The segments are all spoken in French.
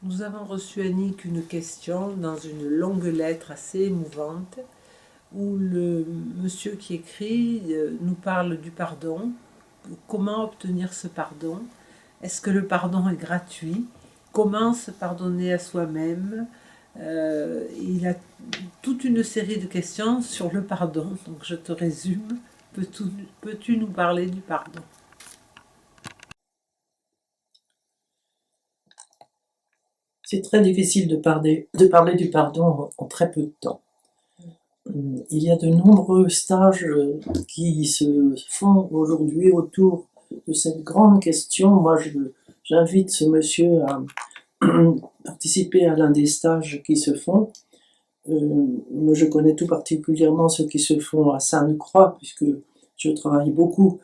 Nous avons reçu, Annick, une question dans une longue lettre assez émouvante où le monsieur qui écrit nous parle du pardon. Comment obtenir ce pardon? Est-ce que le pardon est gratuit? Comment se pardonner à soi-même? Il a toute une série de questions sur le pardon. Donc je te résume. Peux-tu nous parler du pardon? C'est très difficile de parler du pardon en très peu de temps. Il y a de nombreux stages qui se font aujourd'hui autour de cette grande question. Moi, j'invite ce monsieur à participer à l'un des stages qui se font. Moi, je connais tout particulièrement ceux qui se font à Sainte-Croix, puisque je travaille beaucoup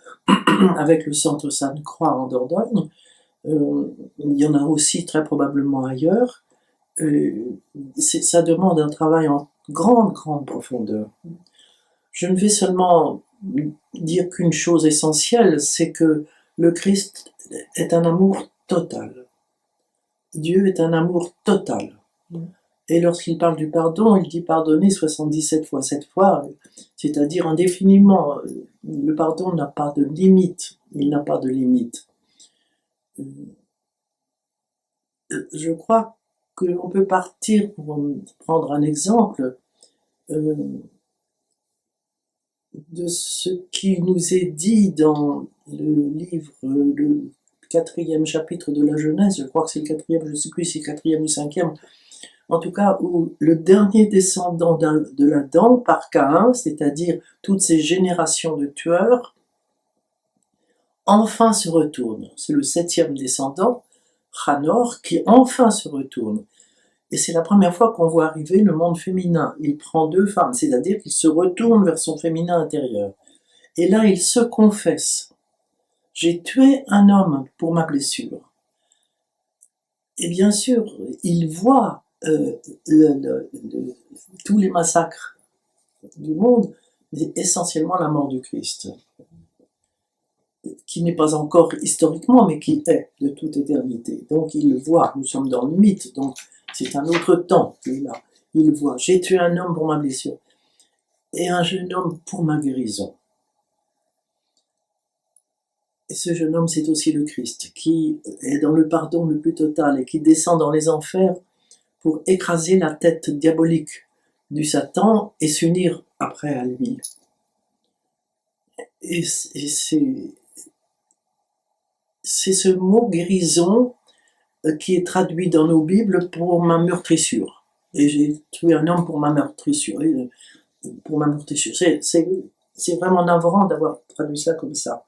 avec le centre Sainte-Croix en Dordogne. Il y en a aussi très probablement ailleurs. Ça demande un travail en grande profondeur. Je ne vais seulement dire qu'une chose essentielle, c'est que le Christ est un amour total. Dieu est un amour total. Et lorsqu'il parle du pardon, il dit pardonner 77 fois 7 fois, c'est-à-dire indéfiniment. Le pardon n'a pas de limite. Il n'a pas de limite. Je crois qu'on peut partir, pour prendre un exemple, de ce qui nous est dit dans le livre, le 4e chapitre de la Genèse, je crois que c'est le 4e, je ne sais plus si c'est le 4e ou le 5e, en tout cas où le dernier descendant de l'Adam par Caïn, c'est-à-dire toutes ces générations de tueurs, enfin se retourne. C'est le 7e descendant, Hanor, qui enfin se retourne. Et c'est la première fois qu'on voit arriver le monde féminin. Il prend 2 femmes, c'est-à-dire qu'il se retourne vers son féminin intérieur. Et là, il se confesse. J'ai tué un homme pour ma blessure. Et bien sûr, il voit tous les massacres du monde, mais essentiellement la mort du Christ, qui n'est pas encore historiquement, mais qui est de toute éternité. Donc il le voit, nous sommes dans le mythe, donc c'est un autre temps qu'il est là. Il voit, j'ai tué un homme pour ma blessure, et un jeune homme pour ma guérison. Et ce jeune homme, c'est aussi le Christ, qui est dans le pardon le plus total et qui descend dans les enfers pour écraser la tête diabolique du Satan et s'unir après à lui. Et c'est ce mot guérison qui est traduit dans nos Bibles pour ma meurtrissure. Et j'ai tué un homme pour ma meurtrissure. Pour ma meurtrissure. C'est vraiment navrant d'avoir traduit ça comme ça.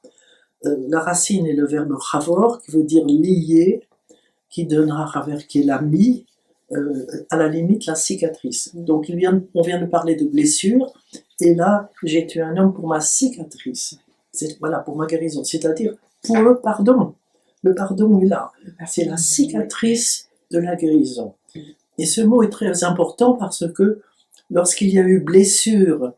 La racine est le verbe chavor, qui veut dire lier, qui donnera raver, qui est l'ami, à la limite la cicatrice. Donc on vient de parler de blessure, et là j'ai tué un homme pour ma cicatrice. Voilà, pour ma guérison, c'est-à-dire pour le pardon. Le pardon est là. C'est la cicatrice de la guérison. Et ce mot est très important parce que lorsqu'il y a eu blessure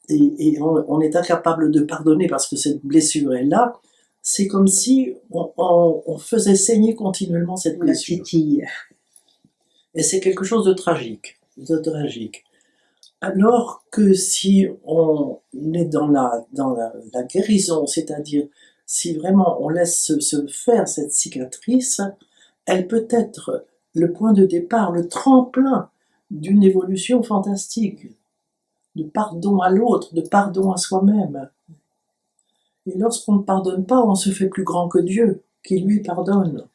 et on est incapable de pardonner parce que cette blessure est là, c'est comme si on faisait saigner continuellement cette blessure. Et c'est quelque chose de tragique, Alors que si on est dans la guérison, c'est-à-dire si vraiment on laisse se faire cette cicatrice, elle peut être le point de départ, le tremplin d'une évolution fantastique, de pardon à l'autre, de pardon à soi-même. Et lorsqu'on ne pardonne pas, on se fait plus grand que Dieu, qui lui pardonne.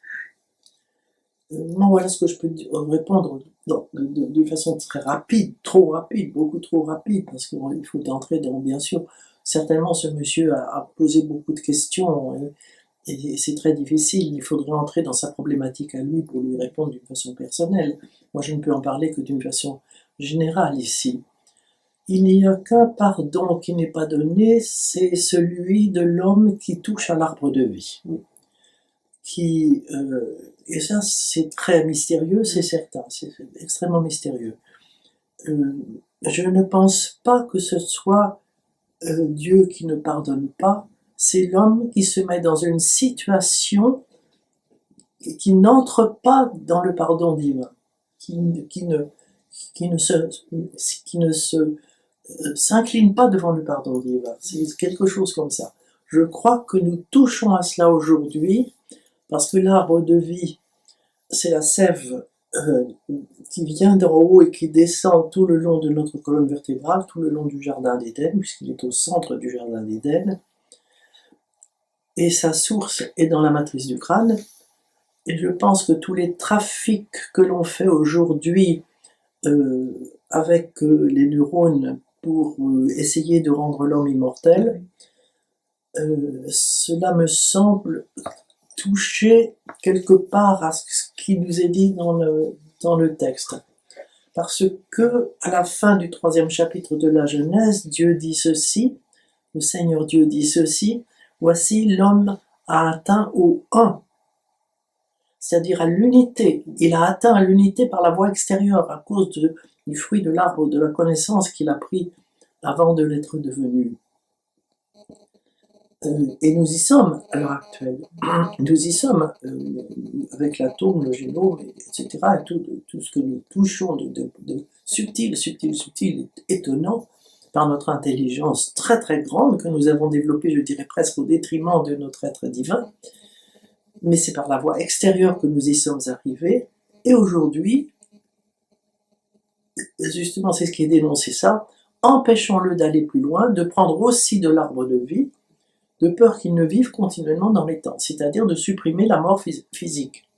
Moi, voilà ce que je peux répondre d'une façon très rapide, trop rapide, beaucoup trop rapide, parce qu'il faut entrer dans, bien sûr, certainement ce monsieur a posé beaucoup de questions, et c'est très difficile, il faudrait entrer dans sa problématique à lui pour lui répondre d'une façon personnelle. Moi, je ne peux en parler que d'une façon générale ici. Il n'y a qu'un pardon qui n'est pas donné, c'est celui de l'homme qui touche à l'arbre de vie. Et ça, c'est très mystérieux, c'est certain, c'est extrêmement mystérieux. Je ne pense pas que ce soit Dieu qui ne pardonne pas, c'est l'homme qui se met dans une situation qui n'entre pas dans le pardon divin, qui ne s'incline pas devant le pardon divin. C'est quelque chose comme ça. Je crois que nous touchons à cela aujourd'hui, parce que l'arbre de vie, c'est la sève qui vient d'en haut et qui descend tout le long de notre colonne vertébrale, tout le long du jardin d'Éden, puisqu'il est au centre du jardin d'Éden, et sa source est dans la matrice du crâne. Et je pense que tous les trafics que l'on fait aujourd'hui avec les neurones pour essayer de rendre l'homme immortel, cela me semble toucher quelque part à ce qui nous est dit dans le texte. Parce que, à la fin du 3e chapitre de la Genèse, Dieu dit ceci, le Seigneur Dieu dit ceci, voici l'homme a atteint au un, c'est-à-dire à l'unité. Il a atteint à l'unité par la voie extérieure, à cause du fruit de l'arbre de la connaissance qu'il a pris avant de l'être devenu. Et nous y sommes à l'heure actuelle. Nous y sommes avec l'atome, le génome, etc. Et tout ce que nous touchons de subtil, étonnant, par notre intelligence très très grande que nous avons développée, je dirais presque au détriment de notre être divin. Mais c'est par la voie extérieure que nous y sommes arrivés. Et aujourd'hui, justement, c'est ce qui est dénoncé ça, empêchons-le d'aller plus loin, de prendre aussi de l'arbre de vie, de peur qu'il ne vive continuellement dans les temps, c'est-à-dire de supprimer la mort physique.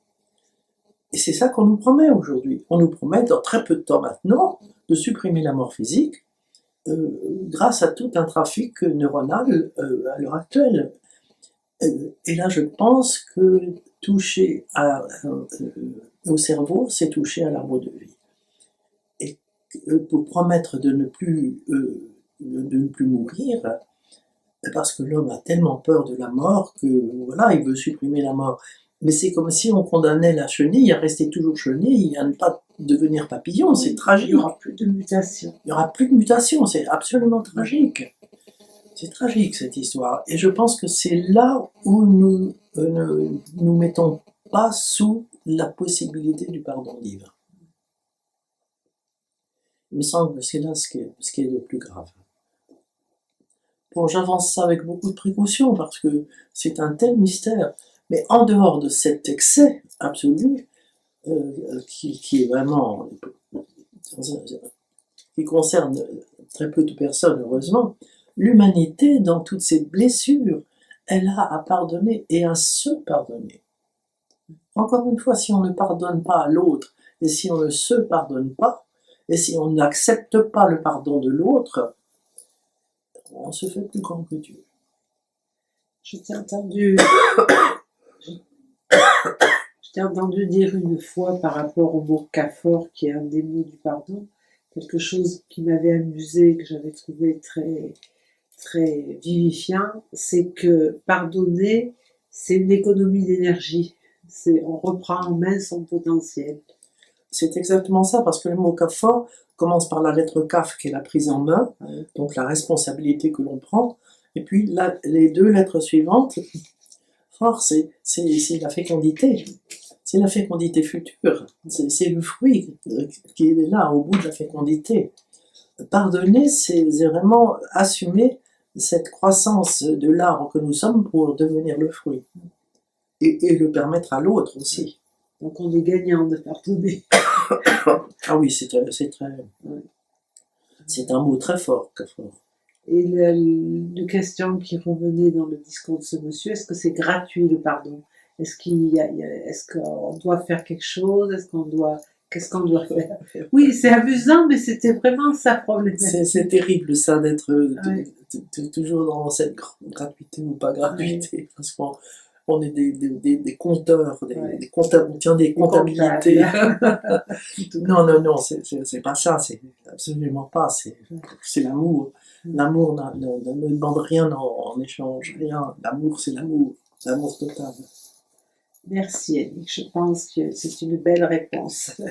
Et c'est ça qu'on nous promet aujourd'hui. On nous promet dans très peu de temps maintenant de supprimer la mort physique grâce à tout un trafic neuronal à l'heure actuelle. Et là, je pense que toucher au cerveau, c'est toucher à l'arbre de vie. Et pour promettre de ne plus mourir, parce que l'homme a tellement peur de la mort que voilà, il veut supprimer la mort. Mais c'est comme si on condamnait la chenille à rester toujours chenille, à ne pas devenir papillon, c'est tragique. Il n'y aura plus de mutation. Il n'y aura plus de mutation, c'est absolument tragique. C'est tragique cette histoire. Et je pense que c'est là où nous ne nous mettons pas sous la possibilité du pardon divin. Il me semble que c'est là ce qui est le plus grave. Bon, j'avance ça avec beaucoup de précaution parce que c'est un tel mystère. Mais en dehors de cet excès absolu, qui est vraiment, qui concerne très peu de personnes, heureusement, l'humanité, dans toutes ses blessures, elle a à pardonner et à se pardonner. Encore une fois, si on ne pardonne pas à l'autre, et si on ne se pardonne pas, et si on n'accepte pas le pardon de l'autre, on se fait plus grand que Dieu. Je t'ai entendu dire une fois par rapport au mot kaphor, qui est un des mots du pardon, quelque chose qui m'avait amusé, que j'avais trouvé très, très vivifiant, c'est que pardonner, c'est une économie d'énergie. On reprend en main son potentiel. C'est exactement ça, parce que le mot kaphor commence par la lettre kaf, qui est la prise en main, donc la responsabilité que l'on prend, et puis les deux lettres suivantes, for, c'est la fécondité. C'est la fécondité future, c'est le fruit qui est là, au bout de la fécondité. Pardonner, c'est vraiment assumer cette croissance de l'arbre que nous sommes pour devenir le fruit. Et le permettre à l'autre aussi. Donc on est gagnant de pardonner. Ah oui, c'est un mot très fort. Et une question qui revenait dans le discours de ce monsieur, est-ce que c'est gratuit le pardon? Est-ce qu'on doit faire quelque chose? Qu'est-ce qu'on doit faire? Oui, c'est amusant, mais c'était vraiment sa problématique. C'est terrible ça d'être toujours dans cette gratuité ou pas gratuité, parce qu'on est des compteurs, on tient des comptabilités. Non, c'est pas ça, c'est absolument pas, c'est l'amour. L'amour ne demande rien en échange, rien. L'amour, c'est l'amour total. Merci Annick, je pense que c'est une belle réponse.